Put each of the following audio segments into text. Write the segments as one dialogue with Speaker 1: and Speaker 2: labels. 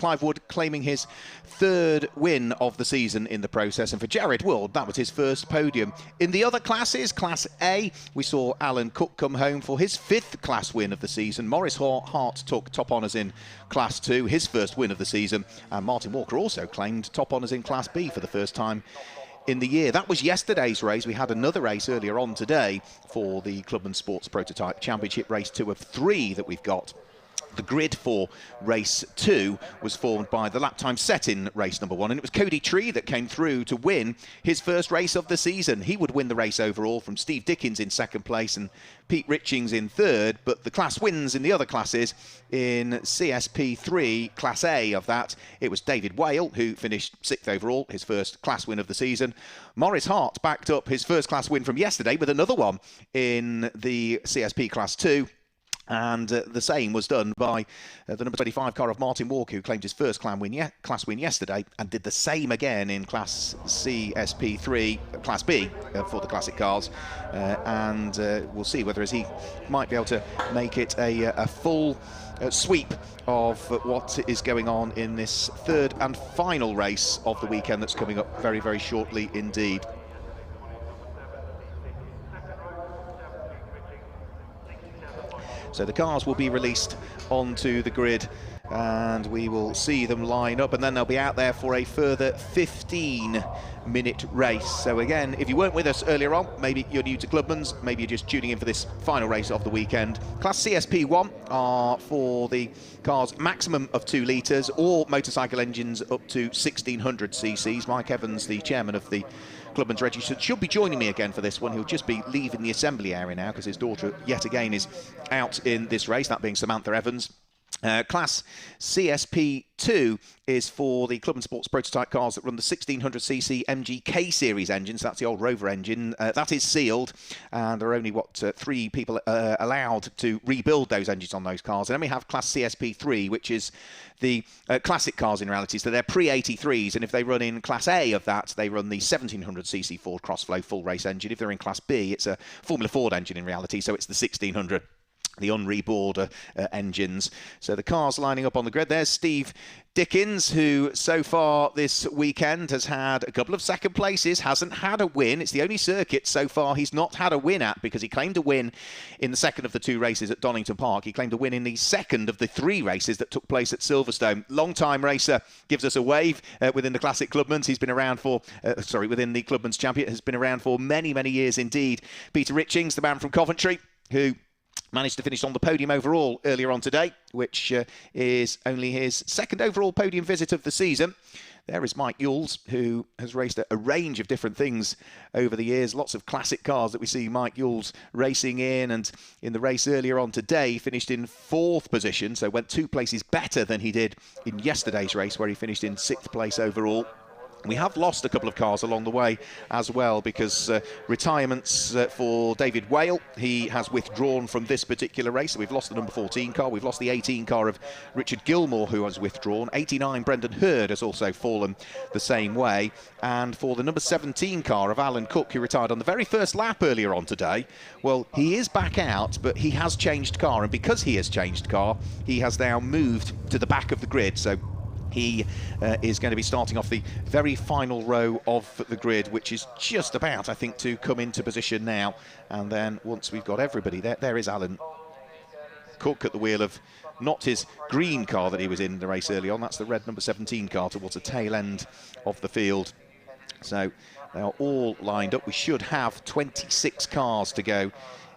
Speaker 1: Clive Wood claiming his third win of the season in the process, and for Jared Wood, that was his first podium. In the other classes, Class A, we saw Alan Cook come home for his fifth class win of the season. Maurice Hart took top honours in Class 2, his first win of the season, and Martin Walker also claimed top honours in Class B for the first time in the year. That was yesterday's race. We had another race earlier on today for the Clubmans Sports Prototype Championship, race 2 of 3 that we've got. The grid for race 2 was formed by the lap time set in race number 1, and it was Cody Tree that came through to win his first race of the season. He would win the race overall from Steve Dickens in second place and Pete Richings in third, but the class wins in the other classes in CSP3, Class A of that, it was David Whale who finished 6th overall, his first class win of the season. Maurice Hart backed up his first class win from yesterday with another one in the CSP Class 2. And the same was done by the number 25 car of Martin Walker, who claimed his first class win yesterday, and did the same again in Class CSP3, Class B for the classic cars. And we'll see whether he might be able to make it a full sweep of what is going on in this third and final race of the weekend that's coming up very, very shortly indeed. So the cars will be released onto the grid and we will see them line up, and then they'll be out there for a further 15-minute race. So again, if you weren't with us earlier on, maybe you're new to Clubmans, maybe you're just tuning in for this final race of the weekend. Class CSP1 are for the cars maximum of 2 litres or motorcycle engines up to 1600 cc's. Mike Evans, the chairman of the Clubmans Registered, should be joining me again for this one. He'll just be leaving the assembly area now because his daughter yet again is out in this race, that being Samantha Evans. Class CSP2 is for the Clubman Sports Prototype cars that run the 1600cc MGK series engines. That's the old Rover engine. That is sealed, and there are only, 3 people allowed to rebuild those engines on those cars. And then we have Class CSP3, which is the classic cars in reality. So they're pre-83s, and if they run in Class A of that, they run the 1700cc Ford Crossflow full race engine. If they're in Class B, it's a Formula Ford engine in reality, so it's the 1600. The unreboard engines. So the cars lining up on the grid. There's Steve Dickens, who so far this weekend has had a couple of second places, hasn't had a win. It's the only circuit so far he's not had a win at, because he claimed a win in the second of the 2 races at Donington Park. He claimed a win in the second of the 3 races that took place at Silverstone. Long-time racer, gives us a wave within the Classic Clubmans. He's been around for, within the Clubmans Champion, has been around for many, many years indeed. Peter Richings, the man from Coventry, who managed to finish on the podium overall earlier on today, which is only his second overall podium visit of the season. There is Mike Yules, who has raced a range of different things over the years. Lots of classic cars that we see Mike Yules racing in, and in the race earlier on today, finished in 4th position, so went 2 places better than he did in yesterday's race, where he finished in 6th place overall. We have lost a couple of cars along the way as well, because retirements for David Whale, he has withdrawn from this particular race. So we've lost the number 14 car, we've lost the 18 car of Richard Gilmore, who has withdrawn. 89 Brendan Hurd has also fallen the same way. And for the number 17 car of Alan Cook, who retired on the very first lap earlier on today, well, he is back out, but he has changed car, and because he has changed car, he has now moved to the back of the grid. So he is going to be starting off the very final row of the grid, which is just about, I think, to come into position now. And then once we've got everybody, there is Alan Cook at the wheel of not his green car that he was in the race early on. That's the red number 17 car towards the tail end of the field. So they are all lined up. We should have 26 cars to go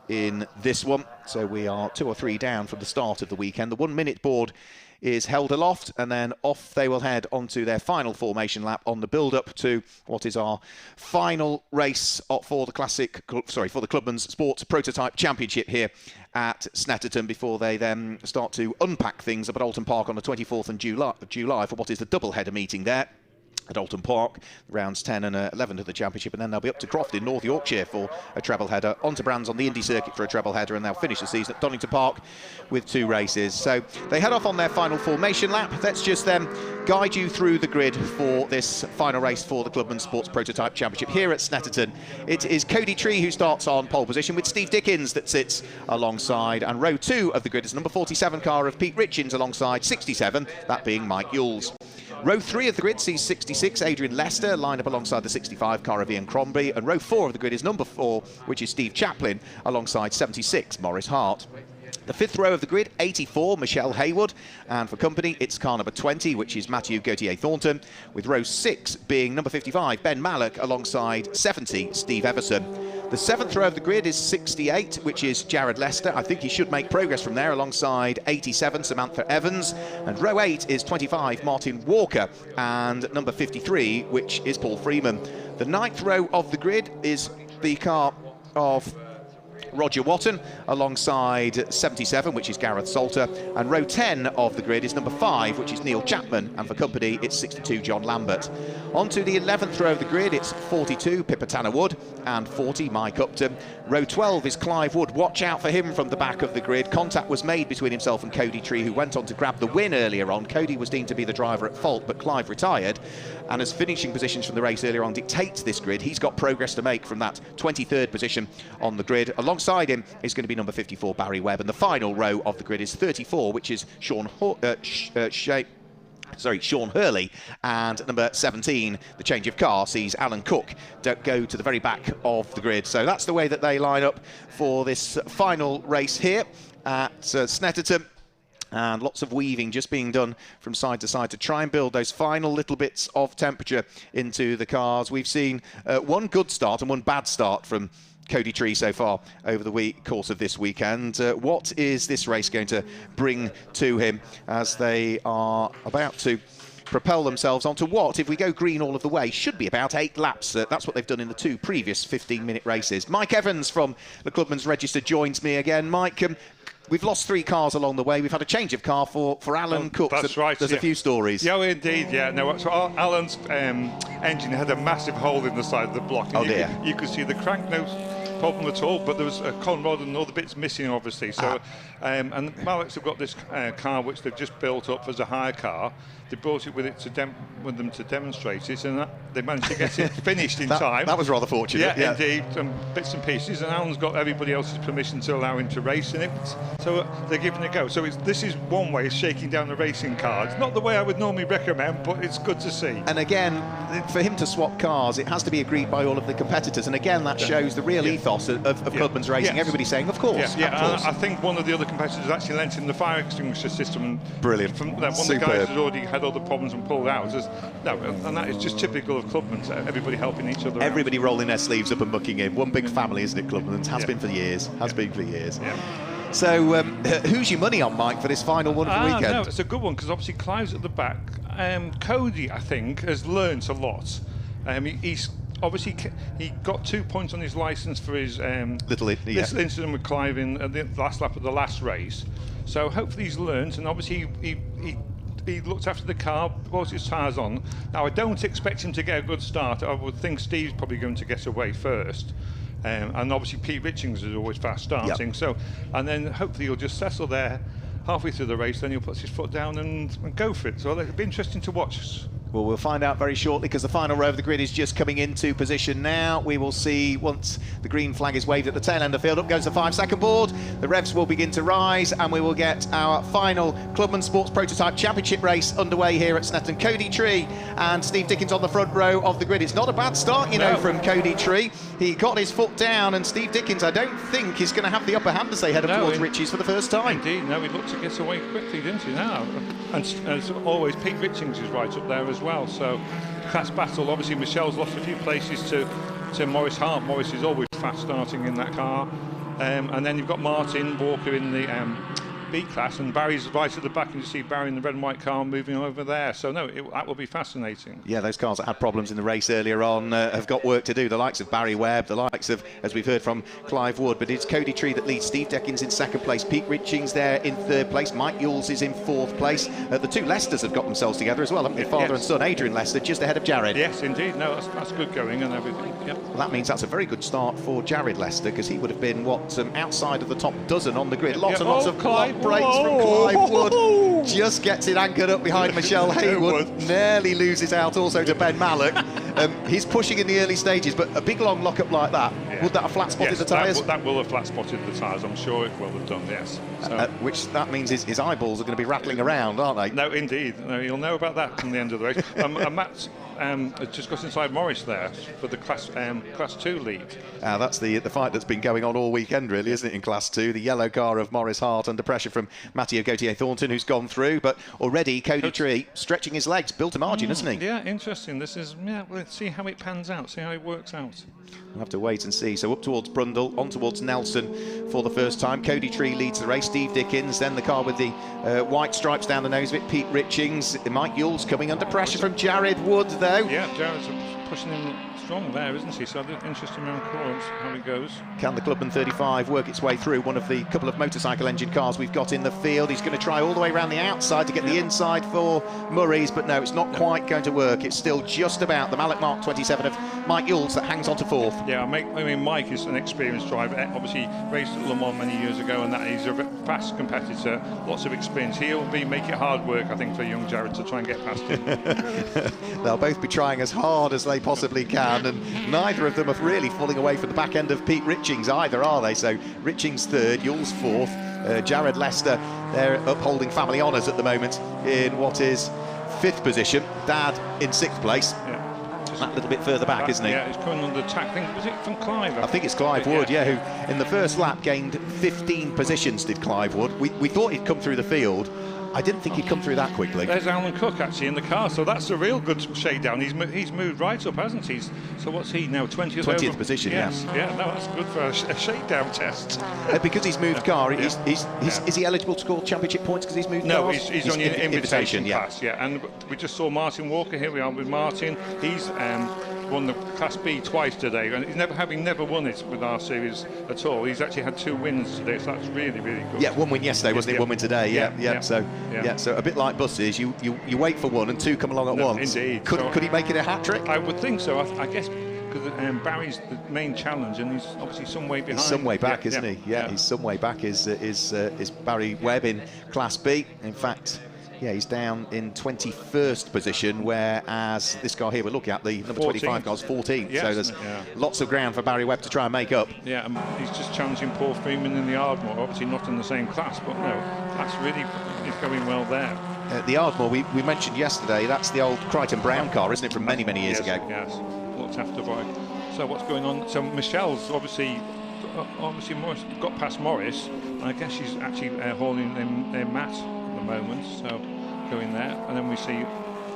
Speaker 1: in this one. So we are 2 or 3 down from the start of the weekend. The 1-minute board is held aloft, and then off they will head onto their final formation lap on the build-up to what is our final race for the for the Clubmans Sports Prototype Championship here at Snetterton, before they then start to unpack things up at Alton Park on the 24th of July for what is the double-header meeting there. at Alton Park, rounds 10 and 11 of the championship, and then they'll be up to Croft in North Yorkshire for a treble header, on to Brands on the Indy circuit for a treble header, and they'll finish the season at Donington Park with 2 races. So they head off on their final formation lap. Let's just then guide you through the grid for this final race for the Clubman Sports Prototype Championship here at Snetterton. It is Cody Tree who starts on pole position, with Steve Dickens that sits alongside, and row 2 of the grid is number 47 car of Pete Richins alongside 67, that being Mike Yules. Row 3 of the grid sees 66, Adrian Lester, lined up alongside the 65 car of Ian Crombie, and row 4 of the grid is number 4, which is Steve Chaplin, alongside 76, Maurice Hart. The 5th row of the grid, 84, Michelle Haywood, and for company, it's car number 20, which is Matthew Gauthier-Thornton, with row 6 being number 55, Ben Mallock, alongside 70, Steve Everson. The 7th row of the grid is 68, which is Jared Lester. I think he should make progress from there, alongside 87, Samantha Evans. And row 8 is 25, Martin Walker, and number 53, which is Paul Freeman. The 9th row of the grid is the car of Roger Watton, alongside 77, which is Gareth Salter, and row 10 of the grid is number 5, which is Neil Chapman, and for company it's 62, John Lambert. On to the 11th row of the grid, it's 42, Pippa Tanner Wood, and 40, Mike Upton. Row 12 is Clive Wood. Watch out for him from the back of the grid. Contact was made between himself and Cody Tree, who went on to grab the win earlier on. Cody was deemed to be the driver at fault, but Clive retired, and as finishing positions from the race earlier on dictates this grid, he's got progress to make from that 23rd position on the grid. Alongside him is going to be number 54, Barry Webb, and the final row of the grid is 34, which is Sean Hurley, and number 17, the change of car, sees Alan Cook go to the very back of the grid. So that's the way that they line up for this final race here at Snetterton. And lots of weaving just being done from side to side to try and build those final little bits of temperature into the cars. We've seen one good start and one bad start from Cody Tree so far over the course of this weekend. What is this race going to bring to him as they are about to propel themselves onto what, if we go green all of the way, should be about 8 laps. That's what they've done in the 2 previous 15-minute races. Mike Evans from the Clubman's Register joins me again. Mike, we've lost 3 cars along the way. We've had a change of car for Alan Cook.
Speaker 2: That's right.
Speaker 1: There's a few stories.
Speaker 2: Yeah, indeed. Yeah. No, so Alan's engine had a massive hole in the side of the block. And
Speaker 1: oh dear.
Speaker 2: You could see the crank, no problem at all, but there was a con rod and all the bits missing, obviously. So, and Mallock's have got this car which they've just built up as a hire car. They brought it with them to demonstrate it, and they managed to get it finished in time. That
Speaker 1: was rather fortunate.
Speaker 2: Yeah, indeed. Some bits and pieces, and Alan's got everybody else's permission to allow him to race in it. So they're giving it a go. So this is one way of shaking down the racing car. It's not the way I would normally recommend, but it's good to see.
Speaker 1: And again, for him to swap cars, it has to be agreed by all of the competitors. And again, that shows the real ethos of Clubman's racing. Yes. Everybody's saying, of course.
Speaker 2: Yeah,
Speaker 1: of course.
Speaker 2: I think one of the other competitors actually lent him the fire extinguisher system.
Speaker 1: Brilliant.
Speaker 2: From one of the guys has already had all the problems and pulled out. And that is just typical of Clubman's. Everybody helping each other.
Speaker 1: Everybody rolling their sleeves up and mucking in. One big family, isn't it, Clubman's? Has been for years. Has been for years. Yeah. So, who's your money on, Mike, for this final one of the weekend?
Speaker 2: No, it's a good one, because obviously Clive's at the back. Cody, I think, has learnt a lot. He's obviously he got 2 points on his licence for his little incident with Clive in the last lap of the last race. So hopefully he's learnt, and obviously he looked after the car, brought his tyres on. Now I don't expect him to get a good start. I would think Steve's probably going to get away first. And obviously Pete Richings is always fast starting. Yep. So, and then hopefully he'll just settle there halfway through the race, then he'll put his foot down and go for it. So it'll be interesting to watch.
Speaker 1: Well, we'll find out very shortly, because the final row of the grid is just coming into position now. We will see once the green flag is waved at the tail end of the field. Up goes the 5-second board. The revs will begin to rise, and we will get our final Clubman Sports Prototype Championship race underway here at Snetterton. Cody Tree and Steve Dickens on the front row of the grid. It's not a bad start, you know, from Cody Tree. He got his foot down, and Steve Dickens, I don't think, is going to have the upper hand as they head up towards Ritchie's for the first time.
Speaker 2: Indeed, no, he looked to get away quickly, didn't he, now? And as always, Pete Richings is right up there as well, so class battle. Obviously Michelle's lost a few places to Maurice Hart. Maurice is always fast starting in that car, and then you've got Martin Walker in the B class, and Barry's right at the back, and you see Barry in the red and white car moving over there. So no, that will be fascinating.
Speaker 1: Yeah, those cars that had problems in the race earlier on have got work to do. The likes of Barry Webb, the likes of, as we've heard from Clive Wood, but it's Cody Tree that leads. Steve Deckins in second place. Pete Richings there in third place. Mike Yules is in fourth place. The two Leicesters have got themselves together as well, haven't they? Father and son, Adrian Leicester, just ahead of Jared.
Speaker 2: Yes, indeed. No, that's good going and everything. Yep.
Speaker 1: Well, that means that's a very good start for Jared Leicester, because he would have been, outside of the top dozen on the grid. Lots and lots of block brakes from Clive Wood. Just gets it anchored up behind Michelle Haywood. Nearly loses out also to Ben Mallock. He's pushing in the early stages, but a big long lock-up like that, would that have flat-spotted the tyres?
Speaker 2: That will have flat-spotted the tyres, I'm sure it will have done, yes. So.
Speaker 1: Which that means his eyeballs are going to be rattling around, aren't they?
Speaker 2: No, indeed. No, you'll know about that from the end of the race. Matt has just got inside Morris there for the Class 2 lead.
Speaker 1: That's the fight that's been going on all weekend, really, isn't it, in Class 2? The yellow car of Morris Hart under pressure from Matteo Gauthier-Thornton, who's gone through, but already Cody Tree stretching his legs, built a margin, hasn't he?
Speaker 2: Yeah, interesting. This is, let's see how it pans out, see how it works out.
Speaker 1: We'll have to wait and see. So up towards Brundle, on towards Nelson for the first time. Cody Tree leads the race. Steve Dickens, then the car with the white stripes down the nose of it. Pete Richings. Mike Yules coming under pressure from Jared Wood, though.
Speaker 2: Yeah, Jared's pushing him strong there, isn't he? So interesting round course, how it goes.
Speaker 1: Can the Clubman 35 work its way through one of the couple of motorcycle engine cars we've got in the field? He's going to try all the way around the outside to get the inside for Murray's, but no, it's not quite going to work. It's still just about the Mallock Mark 27 of Mike Yules that hangs on to fourth.
Speaker 2: Yeah, I mean, Mike is an experienced driver. Obviously, raced at Le Mans many years ago, and that he's a fast competitor, lots of experience. He'll make it hard work, I think, for young Jared to try and get past him.
Speaker 1: They'll both be trying as hard as they possibly can, and neither of them are really falling away from the back end of Pete Richings either, are they? So Richings third, Yules fourth, Jared Leicester, they're upholding family honours at the moment in what is fifth position. Dad in sixth place. Yeah. That little bit further back, isn't he?
Speaker 2: Yeah, he's coming under attack. Was it from Clive?
Speaker 1: I think it's Clive Wood, who in the first lap gained 15 positions, did Clive Wood. We thought he'd come through the field. I didn't think he'd come through that quickly.
Speaker 2: There's Alan Cook actually in the car, so that's a real good shakedown. He's moved right up, hasn't he? So what's he now, 20th
Speaker 1: position, yes.
Speaker 2: Yeah, no, that's good for a shakedown test.
Speaker 1: Because he's moved car, is he eligible to score championship points because he's moved
Speaker 2: No,
Speaker 1: cars?
Speaker 2: he's on your invitation class, and we just saw Martin Walker. Here we are with Martin. He's won the Class B twice today, and he's never won it with our series at all. He's actually had 2 wins today, so that's really, really good.
Speaker 1: Yeah, one win yesterday, wasn't it? One win today, So a bit like buses, you wait for one and 2 come along at once.
Speaker 2: Indeed.
Speaker 1: Could he make it a hat-trick?
Speaker 2: I would think so. I guess because Barry's the main challenge, and he's obviously some way behind.
Speaker 1: He's some way back, isn't he? Yeah, he's some way back. Is Barry Webb in Class B? In fact, yeah, he's down in 21st position, whereas this guy here we're looking at, the number 25 guy's 14th. Yes, so there's lots of ground for Barry Webb to try and make up.
Speaker 2: Yeah, he's just challenging Paul Freeman in the Ardmore. Obviously not in the same class, but no, that's really is going well there.
Speaker 1: The Ardmore, we mentioned yesterday, that's the old Crichton Brown car, isn't it, from many years ago?
Speaker 2: Yes, looked after by. So what's going on? So Michelle's obviously Morris got past Morris, and I guess she's actually hauling their Matt at the moment, so going there, and then we see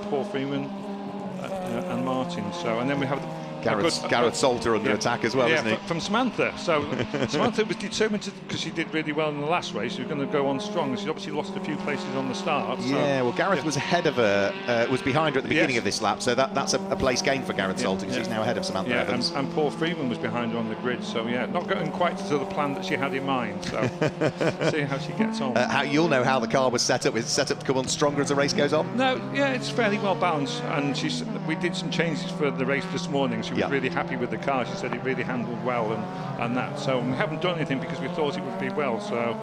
Speaker 2: Paul Freeman and Martin. So, and then we have
Speaker 1: Gareth Salter under attack as well, isn't he?
Speaker 2: From Samantha. So Samantha was determined to, because she did really well in the last race. She was going to go on strong. She's obviously lost a few places on the start. So,
Speaker 1: well, Gareth was ahead of her, was behind her at the beginning of this lap, so that's a place gain for Gareth Salter, because he's now ahead of Samantha Evans.
Speaker 2: And Paul Freeman was behind her on the grid, so not going quite to the plan that she had in mind. So see how she gets on.
Speaker 1: You'll know how the car was set up. Is it set up to come on stronger as the race goes on?
Speaker 2: No, it's fairly well balanced, and we did some changes for the race this morning. She was really happy with the car. She said it really handled well and that. So we haven't done anything because we thought it would be well. So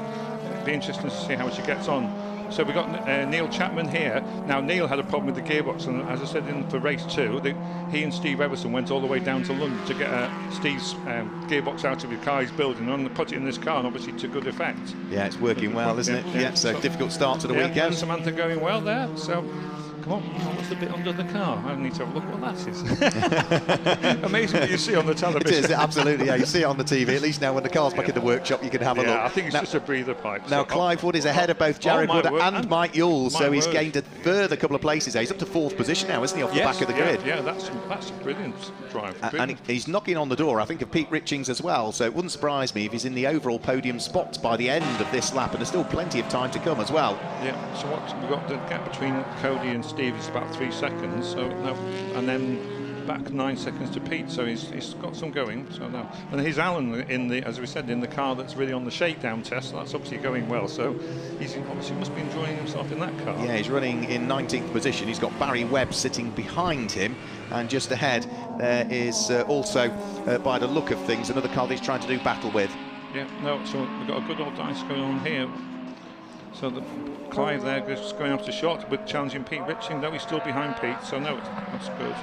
Speaker 2: it'd be interesting to see how she gets on. So we've got Neil Chapman here. Now, Neil had a problem with the gearbox, and as I said for race 2, he and Steve Everson went all the way down to London to get Steve's gearbox out of the car he's building and put it in this car, and obviously to good effect.
Speaker 1: Yeah, it's working well, isn't it? Yeah, so difficult start to the weekend.
Speaker 2: And Samantha going well there. So come on, what's the bit under the car? I need to have a look what that is. Amazing what you see on the television.
Speaker 1: It is, absolutely, yeah. You see it on the TV. At least now when the car's back in the workshop, you can have a look.
Speaker 2: I think it's just a breather pipe.
Speaker 1: Now, Clive Wood is ahead of both Jared Wood and Mike Yules, so he's gained a further couple of places. He's up to 4th position now, isn't he, off the back of the grid?
Speaker 2: Yeah, that's a brilliant drive.
Speaker 1: And he's knocking on the door, I think, of Pete Richings as well, so it wouldn't surprise me if he's in the overall podium spots by the end of this lap, and there's still plenty of time to come as well.
Speaker 2: Yeah, so we've got the gap between Cody and Steve is about 3 seconds, so now, and then back 9 seconds to Pete, so he's got some going. So now, and here's Alan in the, as we said, in the car that's really on the shakedown test. So that's obviously going well. So he's obviously must be enjoying himself in that car.
Speaker 1: Yeah, he's running in 19th position. He's got Barry Webb sitting behind him, and just ahead there is also, by the look of things, another car that he's trying to do battle with.
Speaker 2: Yeah, no, so we've got a good old dice going on here. So Clive there just going off the shot, but challenging Pete Riching, though he's still behind Pete, so no, that's good.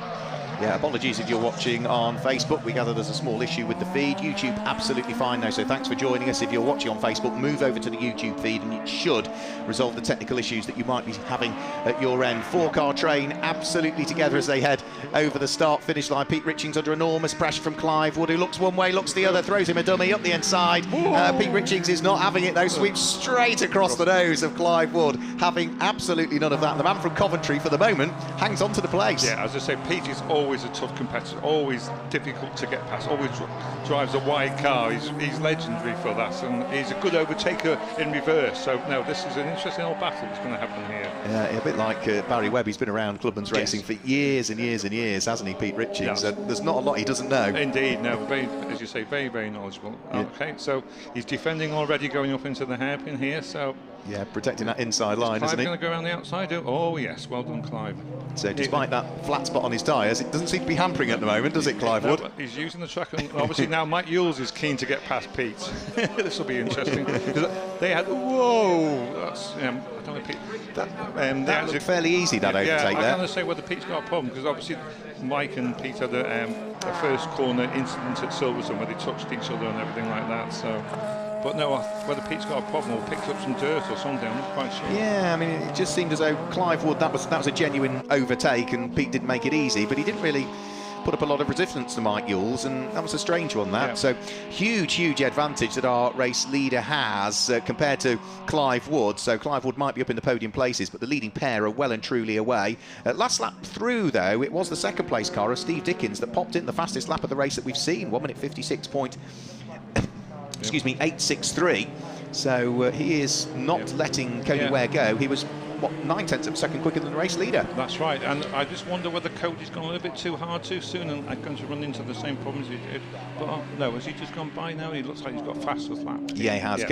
Speaker 1: Yeah, apologies if you're watching on Facebook. We gather there's a small issue with the feed. YouTube, absolutely fine now, so thanks for joining us. If you're watching on Facebook, move over to the YouTube feed and it should resolve the technical issues that you might be having at your end. 4-car train absolutely together as they head over the start-finish line. Pete Richings under enormous pressure from Clive Wood, who looks one way, looks the other, throws him a dummy up the inside. Pete Richings is not having it, though, sweeps straight across the nose of Clive Wood, having absolutely none of that. The man from Coventry, for the moment, hangs on to the place.
Speaker 2: Yeah, as I say, Pete is always a tough competitor, always difficult to get past, always drives a wide car. He's legendary for that, and he's a good overtaker in reverse. So no, this is an interesting old battle that's going to happen here.
Speaker 1: Yeah, a bit like Barry Webb. He's been around Clubmans racing for years and years and years, hasn't he, Pete Richings?
Speaker 2: Yes.
Speaker 1: There's not a lot he doesn't know.
Speaker 2: Indeed, no, very, as you say, very, very knowledgeable. Yeah. Okay, so he's defending already, going up into the hairpin here, so...
Speaker 1: Yeah, protecting that inside line, isn't he?
Speaker 2: Clive going to go around the outside? Oh, yes, well done, Clive.
Speaker 1: So despite that flat spot on his tyres, it doesn't seem to be hampering at the moment, does it, Clive Wood?
Speaker 2: No, he's using the track, and obviously now Mike Yules is keen to get past Pete. This will be interesting. They had, whoa, that's, I don't know, Pete.
Speaker 1: That looked fairly easy, that overtake there.
Speaker 2: I'm going to say whether Pete's got a problem, because obviously Mike and Pete had a first corner incident at Silverstone where they touched each other and everything like that, so... But no, whether Pete's got a problem or picked up some dirt or something, I'm not quite sure.
Speaker 1: Yeah, I mean, it just seemed as though Clive Wood, that was a genuine overtake, and Pete didn't make it easy, but he didn't really put up a lot of resistance to Mike Yules, and that was a strange one, that. Yeah. So huge advantage that our race leader has compared to Clive Wood. So Clive Wood might be up in the podium places, but the leading pair are well and truly away. Last lap through, though, it was the second place car of Steve Dickens that popped in the fastest lap of the race that we've seen, 1 minute 56 point. Excuse me, 8.63. So he is not letting Cody Ware go. He was, what, 9/10 of a second quicker than the race leader.
Speaker 2: That's right, and I just wonder whether Cody's gone a little bit too hard too soon and I'm going to run into the same problems he did. But no, has he just gone by now? He looks like he's got fastest lap.
Speaker 1: Yeah, he has.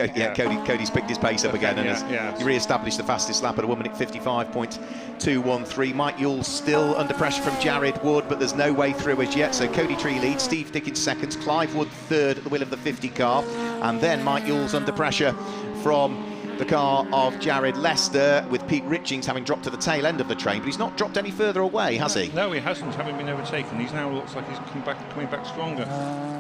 Speaker 1: Cody's picked his pace up again and has re-established the fastest lap at a 1 minute 55.213. Mike Yules still under pressure from Jared Wood, but there's no way through as yet. So Cody Tree leads, Steve Dickens seconds, Clive Wood third at the wheel of the 50 car, and then Mike Yules under pressure from the car of Jared Lester, with Pete Richings having dropped to the tail end of the train, but he's not dropped any further away, has he?
Speaker 2: No, he hasn't, having been overtaken. He's now looks like he's coming back stronger.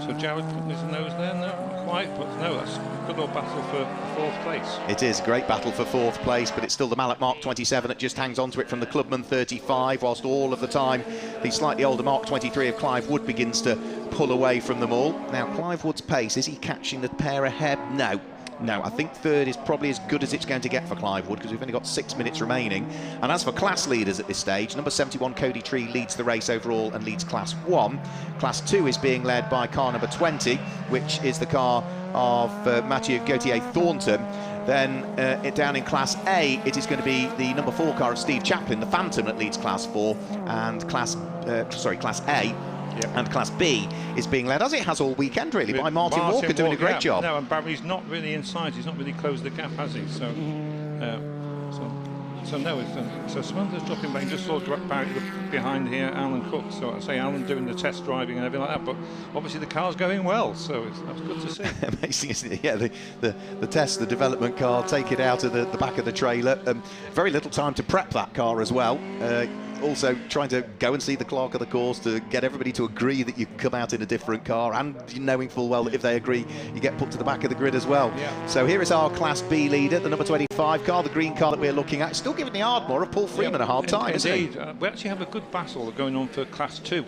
Speaker 2: So Jared putting his nose there, no, not quite, but no, that's a good old battle for 4th place.
Speaker 1: It is a great battle for 4th place, but it's still the Mallet Mark 27 that just hangs on to it from the Clubman 35, whilst all of the time the slightly older Mark 23 of Clive Wood begins to pull away from them all. Now, Clive Wood's pace, is he catching the pair ahead? No, I think third is probably as good as it's going to get for Clive Wood, because we've only got 6 minutes remaining. And as for class leaders at this stage, number 71 Cody Tree leads the race overall and leads Class 1. Class 2 is being led by car number 20, which is the car of Mathieu Gauthier-Thornton. Then down in Class A, it is going to be the number 4 car of Steve Chaplin, the Phantom, that leads Class 4, and Class A. Yep. And Class B is being led, as it has all weekend, really, by Martin Walker doing a great job.
Speaker 2: No, and Barry's not really inside. He's not really closed the gap, has he? So no. So Smulders dropping back. Just saw Barry behind here, Alan Cook. So I say Alan doing the test driving and everything like that. But obviously the car's going well, so that's good to see.
Speaker 1: Amazing, isn't it? Yeah, the test, the development car, take it out of the back of the trailer. Very little time to prep that car as well. also trying to go and see the clerk of the course to get everybody to agree that you can come out in a different car, and knowing full well that if they agree, you get put to the back of the grid as well.
Speaker 2: Yeah.
Speaker 1: So here is our Class B leader, the number 25 car, the green car that we're looking at. Still giving the Ardmore of Paul Freeman a hard time, isn't he?
Speaker 2: We actually have a good battle going on for Class 2.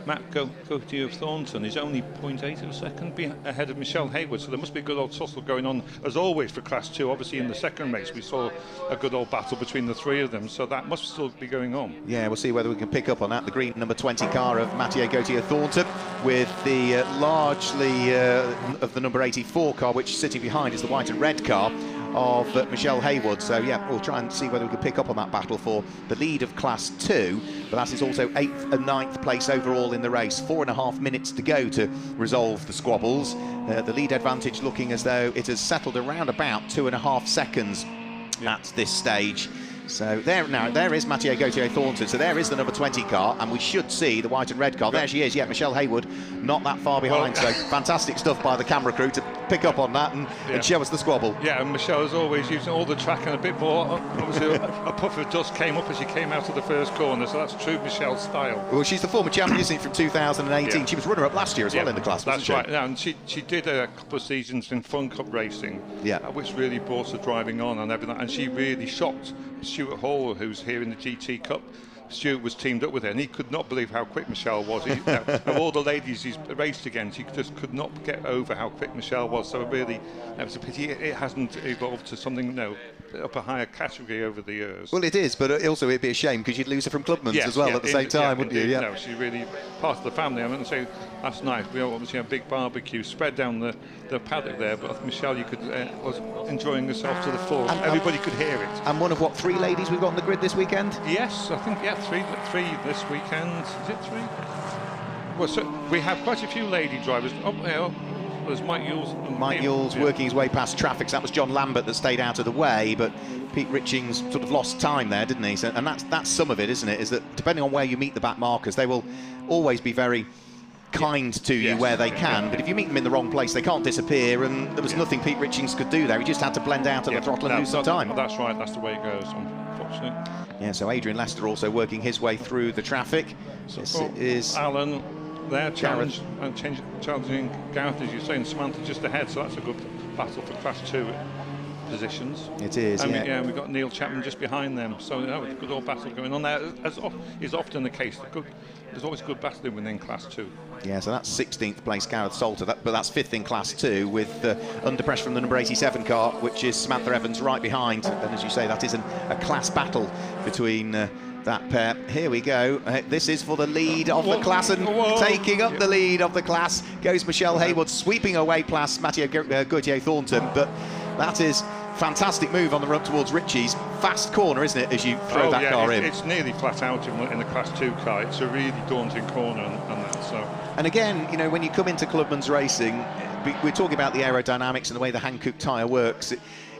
Speaker 2: Matt Gauthier of Thornton is only 0.8 of a second ahead of Michelle Hayward, so there must be a good old tussle going on as always for Class 2. Obviously in the second race we saw a good old battle between the three of them, so that must still be going on. Yeah,
Speaker 1: we'll see whether we can pick up on that. The green number 20 car of Mathieu Gauthier Thornton with the largely of the number 84 car, which sitting behind is the white and red car of Michelle Hayward. So yeah, we'll try and see whether we can pick up on that battle for the lead of Class 2, but that is also 8th and 9th place overall in the race. 4.5 minutes to go to resolve the squabbles. The lead advantage looking as though it has settled around about 2.5 seconds at this stage. So there is Mathieu Gauthier Thornton. So there is the number 20 car, and we should see the white and red car. There she is. Yeah, Michelle Hayward, not that far behind. So fantastic stuff by the camera crew to pick up on that and show us the squabble.
Speaker 2: Yeah, and Michelle is always using all the track and a bit more. Obviously, a puff of dust came up as she came out of the first corner, so that's true Michelle's style.
Speaker 1: Well, she's the former champion, isn't she, from 2018. She was runner-up last year as well in the class, wasn't she?
Speaker 2: That's right. Yeah, and she did a couple of seasons in Fun Cup racing, which really brought her driving on and everything, and she really shocked Stuart Hall, who's here in the GT Cup. Stuart was teamed up with her, and he could not believe how quick Michelle was. Of all the ladies he's raced against, he just could not get over how quick Michelle was. So really, it was a pity it hasn't evolved to something up a higher category over the years.
Speaker 1: Well, it is, but also it'd be a shame because you'd lose her from Clubmans as well at the same time, wouldn't you? Yeah.
Speaker 2: No, she's really part of the family. I'm going to say last night we obviously had a big barbecue spread down the paddock there, but Michelle, you could was enjoying herself to the full. Everybody could hear it.
Speaker 1: And one of what, 3 ladies we've got on the grid this weekend?
Speaker 2: Yes, I think three this weekend. Is it 3? Well, so we have quite a few lady drivers. There's Mike Yules.
Speaker 1: Mike Yules working his way past traffic. So that was John Lambert that stayed out of the way, but Pete Richings sort of lost time there, didn't he? So, and that's some of it, isn't it? Is that depending on where you meet the back markers, they will always be very kind to you where they can, but if you meet them in the wrong place, they can't disappear, and there was nothing Pete Richings could do there. He just had to blend out at the throttle and lose some time.
Speaker 2: That's right, that's the way it goes, unfortunately.
Speaker 1: Yeah, so Adrian Lester also working his way through the traffic.
Speaker 2: So this is Alan there challenging Gareth, as you say, and Samantha just ahead, so that's a good battle for Class 2 positions.
Speaker 1: It is,
Speaker 2: yeah. We've got Neil Chapman just behind them, so a good old battle going on there, as is often the case. There's always good battling within Class 2.
Speaker 1: Yeah, so that's 16th place Gareth Salter, but that's 5th in Class 2 with under pressure from the number 87 car, which is Samantha Evans right behind. And as you say, that is a class battle between that pair. Here we go. This is for the lead of the class, and taking up the lead of the class goes Michelle Hayward, sweeping away past Mathieu Gauthier Thornton. But that is fantastic move on the run towards Ritchie's. Fast corner, isn't it, as you throw that car in?
Speaker 2: It's nearly flat out in the Class 2 car. It's a really daunting corner and that. So.
Speaker 1: And again, when you come into Clubmans racing, we're talking about the aerodynamics and the way the Hankook tyre works.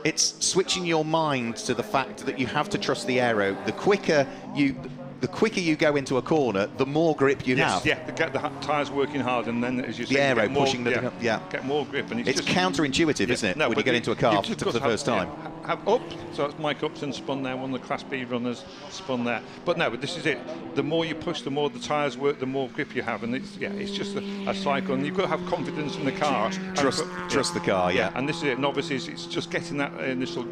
Speaker 1: It's switching your mind to the fact that you have to trust the aero. The quicker you go into a corner, the more grip you have.
Speaker 2: Yeah, get the tyres working hard, and then, as you say,
Speaker 1: the aero pushing
Speaker 2: get more grip. And
Speaker 1: it's counterintuitive, isn't it, when you get into a car for the first time?
Speaker 2: So that's Mike Upton spun there, one of the Class B runners spun there. But this is it. The more you push, the more the tyres work, the more grip you have, and it's just a cycle. And you've got to have confidence in the car.
Speaker 1: Trust the car, yeah.
Speaker 2: And this is it. And obviously, it's just getting that initial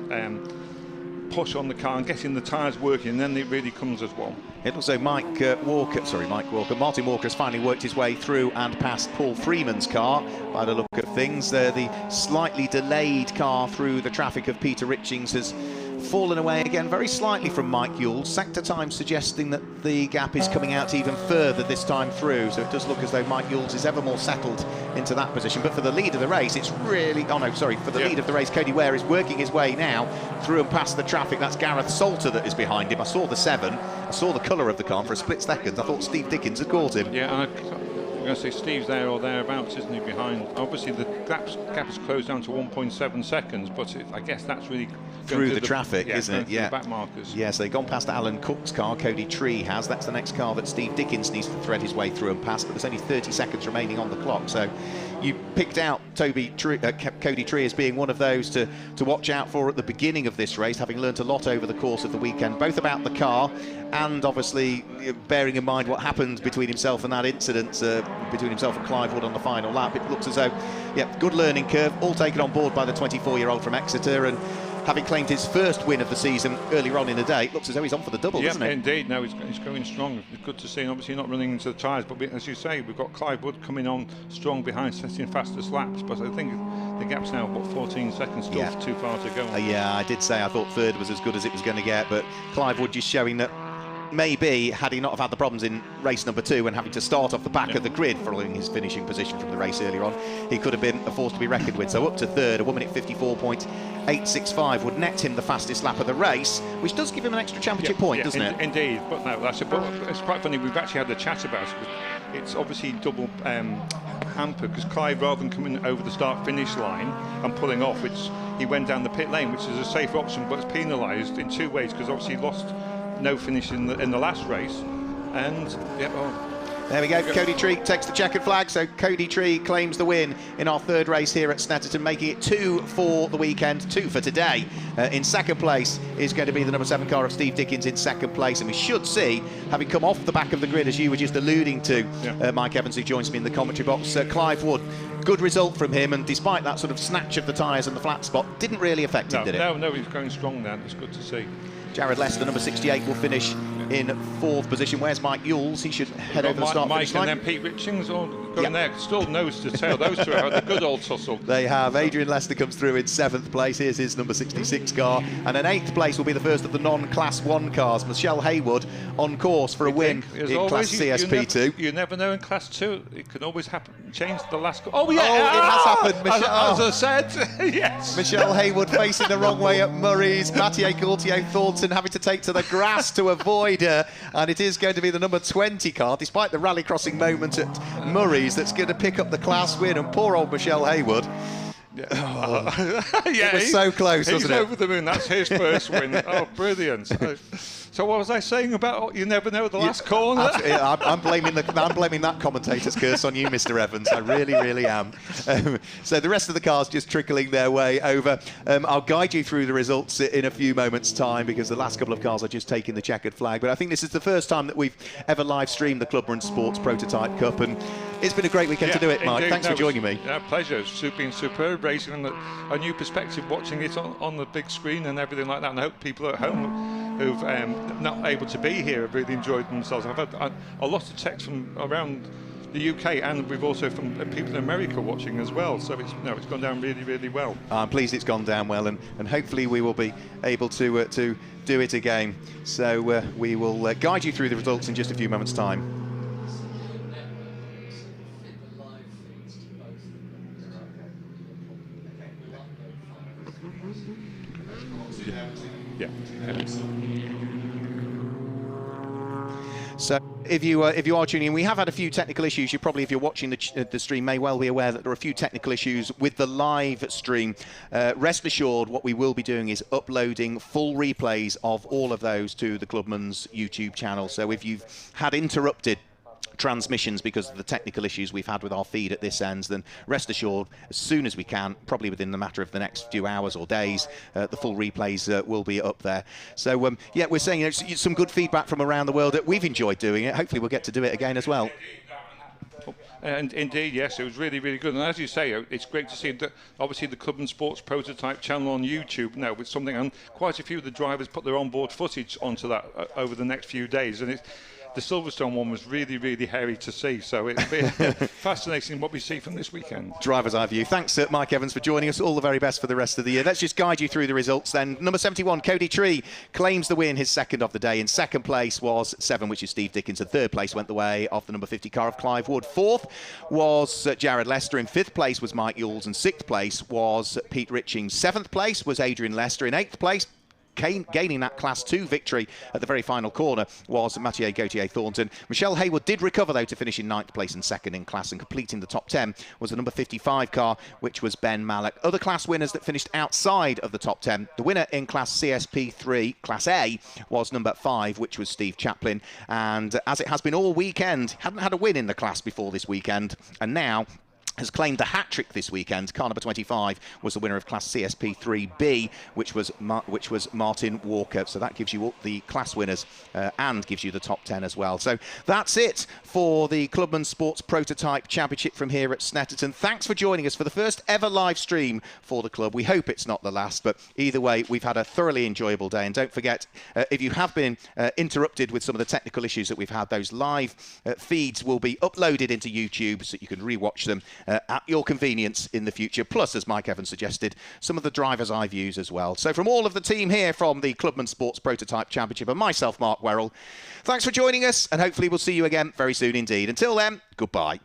Speaker 2: push on the car and getting the tyres working, and then it really comes as one.
Speaker 1: It also Martin Walker has finally worked his way through and past Paul Freeman's car by the look of things. The slightly delayed car through the traffic of Peter Richings has fallen away again very slightly from Mike Yules. Sector time suggesting that the gap is coming out even further this time through, so it does look as though Mike Yules is ever more settled into that position. But for the lead of the race, it's really for the lead of the race, Cody Ware is working his way now through and past the traffic. That's Gareth Salter that is behind him. I saw the 7, I saw the colour of the car for a split second. I thought Steve Dickens had caught him.
Speaker 2: Yeah, I'm going to say Steve's there or thereabouts, isn't he, behind? Obviously the gap has closed down to 1.7 seconds, but I guess that's really
Speaker 1: through the traffic, isn't it?
Speaker 2: Yeah, the back markers.
Speaker 1: Yeah, so they've gone past Alan Cook's car. Cody Tree has. That's the next car that Steve Dickens needs to thread his way through and past, but there's only 30 seconds remaining on the clock, so you picked out Cody Tree as being one of those to watch out for at the beginning of this race, having learnt a lot over the course of the weekend, both about the car and obviously bearing in mind what happened between himself and that incident between himself and Clive Wood on the final lap. It looks as though, yeah, good learning curve, all taken on board by the 24-year-old from Exeter, and having claimed his first win of the season earlier on in the day, it looks as though he's on for the double, doesn't it?
Speaker 2: Indeed. No, he's going strong. It's good to see, and obviously not running into the tyres, but as you say, we've got Clive Wood coming on strong behind, setting fastest laps, but I think the gap's now, what, 14 seconds, still too far to go.
Speaker 1: Yeah, I did say I thought third was as good as it was going to get, but Clive Wood just showing that maybe, had he not have had the problems in race number 2 and having to start off the back of the grid following his finishing position from the race earlier on, he could have been a force to be reckoned with. So up to third, a 1 minute 54.865 would net him the fastest lap of the race, which does give him an extra championship point, doesn't it?
Speaker 2: Indeed, but no, it's quite funny. We've actually had a chat about it. It's obviously double hampered because Clive, rather than coming over the start-finish line and pulling off, he went down the pit lane, which is a safer option, but it's penalised in 2 ways because obviously he lost no finish in the last race, and
Speaker 1: there we go. Cody Tree takes the checkered flag, so Cody Tree claims the win in our third race here at Snetterton, making it 2 for the weekend, 2 for today. In second place is going to be the number 7 car of Steve Dickens in second place, and we should see, having come off the back of the grid, as you were just alluding to, Mike Evans, who joins me in the commentary box, Clive Wood. Good result from him, and despite that sort of snatch of the tyres and the flat spot, didn't really affect him, did it?
Speaker 2: No, he's going strong now. It's good to see.
Speaker 1: Jared Lester, number 68, will finish in 4th position. Where's Mike Yules? He should head over the start finish line.
Speaker 2: Mike and then Pete Richings all going there. Still nose to tail. Those two are the good old tussle.
Speaker 1: They have. Adrian Lester comes through in 7th place. Here's his number 66 car. And in 8th place will be the first of the non-Class 1 cars. Michelle Haywood on course for a win in Class CSP2.
Speaker 2: You never know in Class 2. It can always happen. Change the last... Oh, yeah!
Speaker 1: Oh, it has happened.
Speaker 2: As I said, yes.
Speaker 1: Michelle Haywood facing the wrong way at Murray's. Mathieu Gaultier Thornton having to take to the grass to avoid her, and it is going to be the number 20 car, despite the rally crossing moment at Murray's, that's going to pick up the class win. And poor old Michelle Haywood. It was so close, wasn't it?
Speaker 2: He's over the moon. That's his first win. Oh, brilliant. So what was I saying about you never know the last corner?
Speaker 1: I'm blaming that commentator's curse on you, Mr. Evans. I really, really am. So the rest of the cars just trickling their way over. I'll guide you through the results in a few moments' time, because the last couple of cars are just taking the checkered flag. But I think this is the first time that we've ever live streamed the Clubmans Sports Prototype Cup, and it's been a great weekend to do it, Mike. Thanks for joining me.
Speaker 2: Pleasure. It's been superb racing, and a new perspective watching it on the big screen and everything like that. And I hope people at home who've not able to be here have really enjoyed themselves. I've had a lot of texts from around the UK, and we've also from people in America watching as well. So it's gone down really, really well. I'm
Speaker 1: pleased it's gone down well, and hopefully we will be able to do it again. So we will guide you through the results in just a few moments' time.
Speaker 2: Yeah.
Speaker 1: So if you are tuning in, we have had a few technical issues. You probably, if you're watching the stream, may well be aware that there are a few technical issues with the live stream. Rest assured, what we will be doing is uploading full replays of all of those to the Clubmans YouTube channel. So if you've had interrupted transmissions because of the technical issues we've had with our feed at this end, then rest assured, as soon as we can, probably within the matter of the next few hours or days, the full replays will be up there. So yeah, we're saying some good feedback from around the world. We've enjoyed doing it. Hopefully we'll get to do it again as well.
Speaker 2: And indeed, yes, it was really, really good. And as you say, it's great to see that obviously the Clubmans Sports Prototype channel on YouTube now with something, and quite a few of the drivers put their onboard footage onto that over the next few days. And the Silverstone one was really, really hairy to see. So it'll be fascinating what we see from this weekend.
Speaker 1: Driver's eye view. Thanks, Mike Evans, for joining us. All the very best for the rest of the year. Let's just guide you through the results then. Number 71, Cody Tree, claims the win, his second of the day. In second place was 7, which is Steve Dickens. And third place went the way of the number 50 car of Clive Wood. Fourth was Jared Lester. In fifth place was Mike Yules. And sixth place was Pete Richings. Seventh place was Adrian Lester. In eighth place, gaining that Class 2 victory at the very final corner, was Mathieu Gaultier Thornton. Michelle Haywood did recover, though, to finish in 9th place and second in class, and completing the top 10 was the number 55 car, which was Ben Mallock. Other class winners that finished outside of the top 10, the winner in Class CSP3, Class A, was number 5, which was Steve Chaplin. And as it has been all weekend, hadn't had a win in the class before this weekend, and now has claimed the hat-trick this weekend. Car number 25 was the winner of Class CSP 3B, which was Martin Walker. So that gives you all the class winners and gives you the top 10 as well. So that's it for the Clubman Sports Prototype Championship from here at Snetterton. Thanks for joining us for the first ever live stream for the club. We hope it's not the last, but either way, we've had a thoroughly enjoyable day. And don't forget, if you have been interrupted with some of the technical issues that we've had, those live feeds will be uploaded into YouTube so you can rewatch them at your convenience in the future. Plus, as Mike Evans suggested, some of the drivers' eye views as well. So from all of the team here from the Clubman Sports Prototype Championship and myself, Mark Werrell, thanks for joining us, and hopefully we'll see you again very soon indeed. Until then, goodbye.